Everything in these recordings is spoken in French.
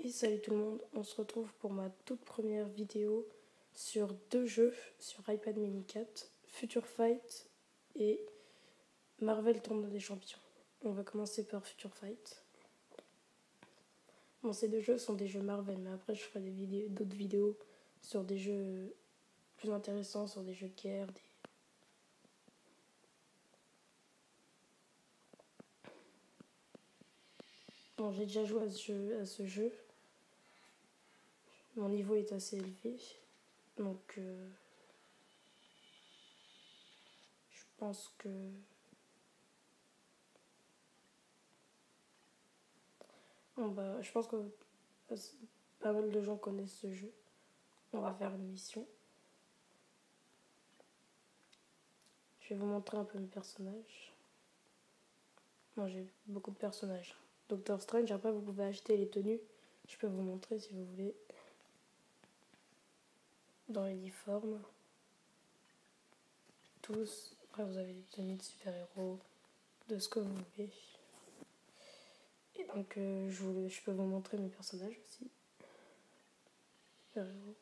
Et salut tout le monde, on se retrouve pour ma toute première vidéo sur 2 jeux sur iPad mini 4, Future Fight et Marvel Tournoi des Champions. On va commencer par Future Fight. Bon, ces 2 jeux sont des jeux Marvel, mais après je ferai d'autres vidéos sur des jeux plus intéressants, sur des jeux de guerre. Bon, j'ai déjà joué à ce jeu. Mon niveau est assez élevé, donc je pense que je pense que pas mal de gens connaissent ce jeu. On va faire une mission. Je vais vous montrer un peu mes personnages. Moi j'ai beaucoup de personnages. Doctor Strange, après vous pouvez acheter les tenues. Je peux vous montrer si vous voulez. Dans l'uniforme. Tous. Après vous avez les tenues de super-héros. De ce que vous voulez. Et donc je peux vous montrer mes personnages aussi. Super-héros.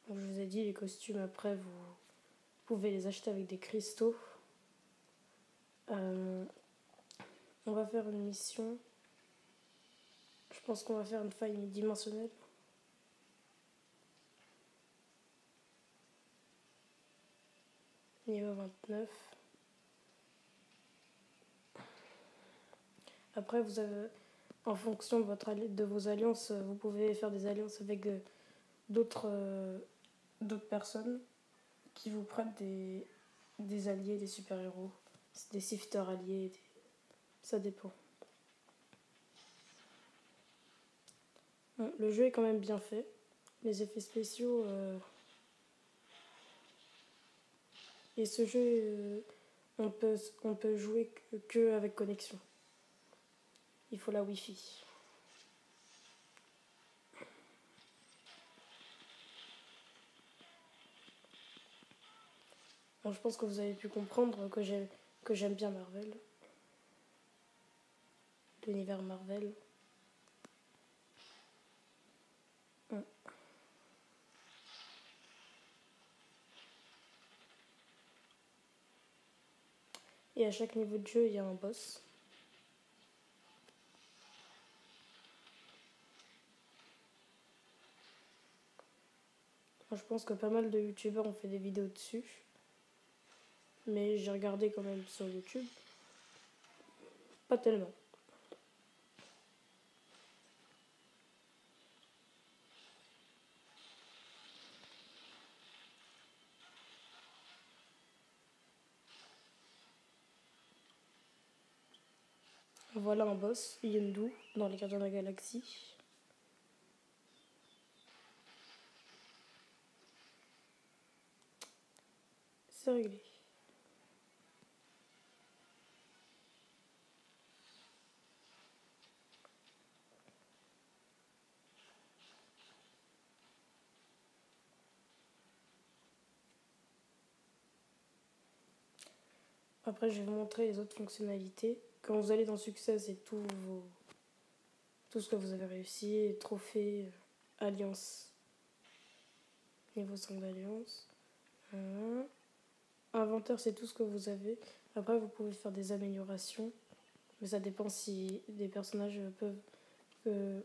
Donc, je vous ai dit, les costumes après vous pouvez les acheter avec des cristaux. On va faire une mission. Je pense qu'on va faire une faille unidimensionnelle. Niveau 29. Après, vous avez, en fonction de vos alliances, vous pouvez faire des alliances avec d'autres personnes qui vous prêtent des alliés, des super-héros, des sifters alliés, ça dépend. Bon, le jeu est quand même bien fait. Les effets spéciaux... Et ce jeu, on peut jouer que avec connexion. Il faut la Wi-Fi. Bon, je pense que vous avez pu comprendre que j'aime bien Marvel. L'univers Marvel. Et à chaque niveau de jeu, il y a un boss. Moi, je pense que pas mal de youtubeurs ont fait des vidéos dessus. Mais j'ai regardé quand même sur YouTube. Pas tellement. Voilà un boss, Yondu, dans les Gardiens de la Galaxie. C'est réglé. Après, je vais vous montrer les autres fonctionnalités. Quand vous allez dans Succès, c'est tout ce que vous avez réussi. Trophée, alliance. Niveau 5 d'alliance. Inventaire, c'est tout ce que vous avez. Après, vous pouvez faire des améliorations. Mais ça dépend si des personnages que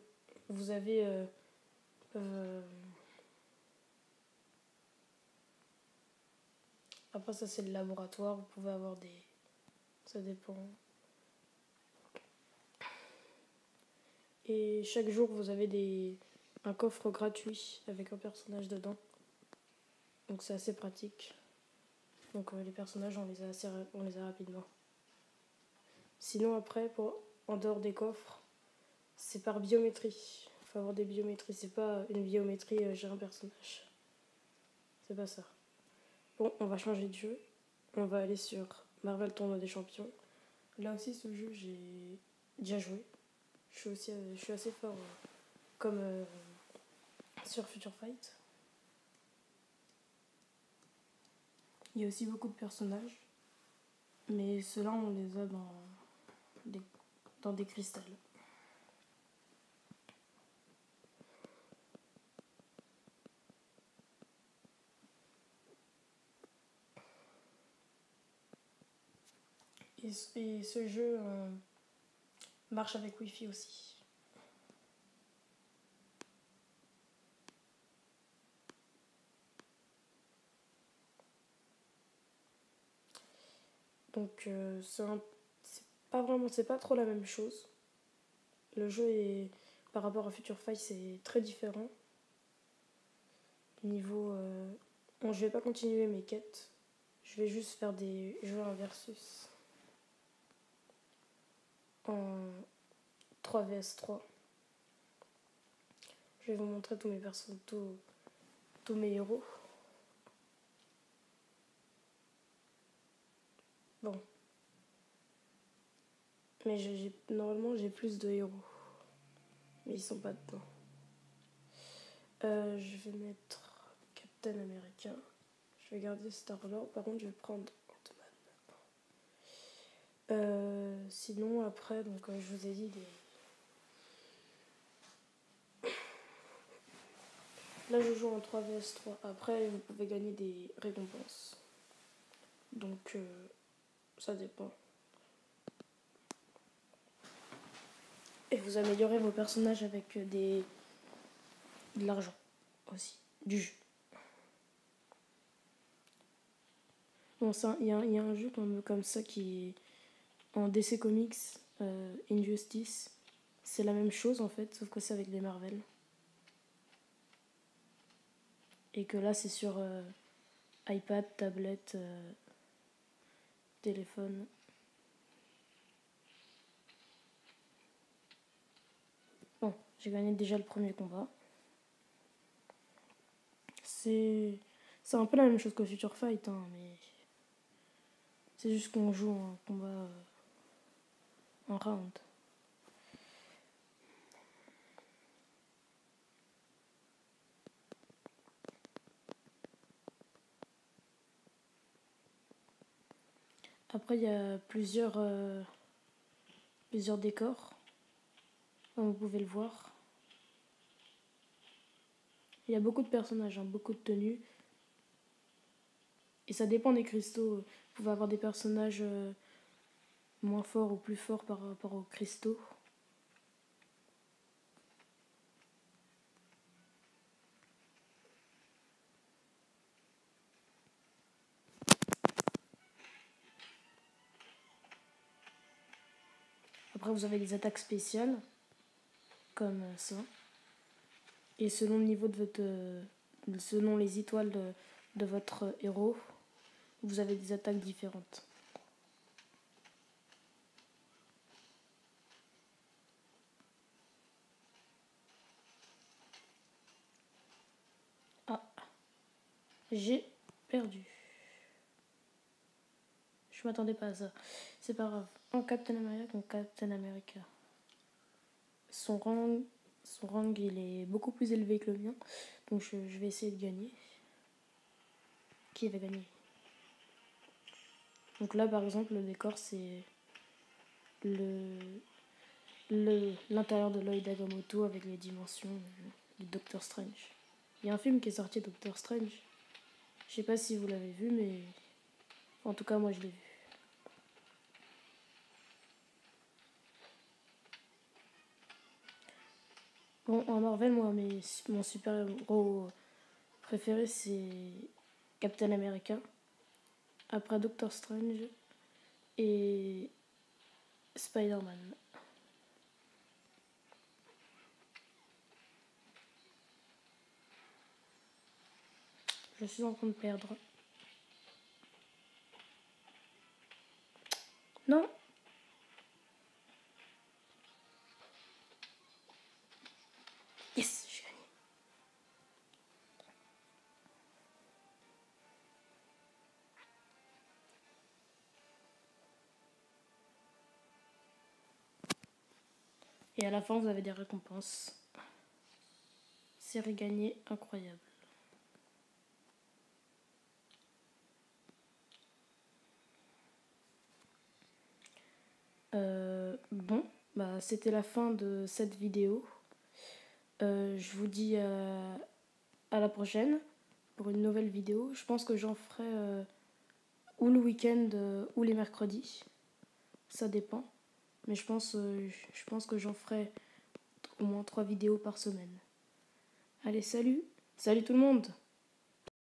vous avez Après, ça, c'est le laboratoire. Vous pouvez avoir des... Ça dépend. Et chaque jour, vous avez un coffre gratuit avec un personnage dedans. Donc, c'est assez pratique. Donc, les personnages, on les a rapidement. Sinon, après, en dehors des coffres, c'est par biométrie. Il faut avoir des biométries. C'est pas une biométrie, j'ai un personnage. C'est pas ça. Bon, on va changer de jeu. On va aller sur Marvel Tournoi des Champions. Là aussi, ce jeu, j'ai déjà joué. Je suis assez fort comme sur Future Fight. Il y a aussi beaucoup de personnages, mais ceux-là, on les a des, dans des cristals. Et ce jeu marche avec Wi-Fi aussi. Donc c'est pas trop la même chose. Le jeu est, par rapport à Future Fight, c'est très différent. Niveau, bon, je vais pas continuer mes quêtes. Je vais juste faire des jeux en versus en 3 vs 3. Je vais vous montrer tous mes personnages, tous mes héros. Bon. Mais normalement j'ai plus de héros. Mais ils sont pas dedans. Je vais mettre Captain America. Je vais garder Star-Lord. Par contre je vais prendre Ant-Man. Sinon après, donc je vous ai dit Là je joue en 3 vs 3. Après vous pouvez gagner des récompenses. Donc ça dépend. Et vous améliorez vos personnages avec de l'argent aussi, du jeu. Bon, il y a un jeu comme ça qui est en DC Comics, Injustice. C'est la même chose en fait, sauf que c'est avec des Marvel. Et que là c'est sur iPad, tablette, téléphone. Bon, j'ai gagné déjà le premier combat. C'est un peu la même chose que Future Fight, hein, mais c'est juste qu'on joue un combat en round. Après, il y a plusieurs décors, comme vous pouvez le voir. Il y a beaucoup de personnages, hein, beaucoup de tenues. Et ça dépend des cristaux. Vous pouvez avoir des personnages moins forts ou plus forts par rapport aux cristaux. Après, vous avez des attaques spéciales, comme ça. Et selon le niveau de votre... selon les étoiles de votre héros, vous avez des attaques différentes. Ah, j'ai perdu. Je m'attendais pas à ça. C'est pas grave. En Captain America. Son rang, il est beaucoup plus élevé que le mien. Donc je vais essayer de gagner. Qui va gagner? Donc là, par exemple, le décor, c'est l'intérieur de l'œil d'Agamotto avec les dimensions du Doctor Strange. Il y a un film qui est sorti, Doctor Strange. Je sais pas si vous l'avez vu, mais en tout cas, moi, je l'ai vu. Bon, en Marvel, moi, mon super-héros préféré, c'est Captain America. Après Doctor Strange et Spider-Man. Je suis en train de perdre. Non. Yes, j'ai gagné. Et à la fin, vous avez des récompenses. Série gagnée incroyable. Bon, bah, c'était la fin de cette vidéo. Je vous dis à la prochaine pour une nouvelle vidéo. Je pense que j'en ferai ou le week-end ou les mercredis. Ça dépend. Mais je pense que j'en ferai au moins 3 vidéos par semaine. Allez, salut! Salut tout le monde!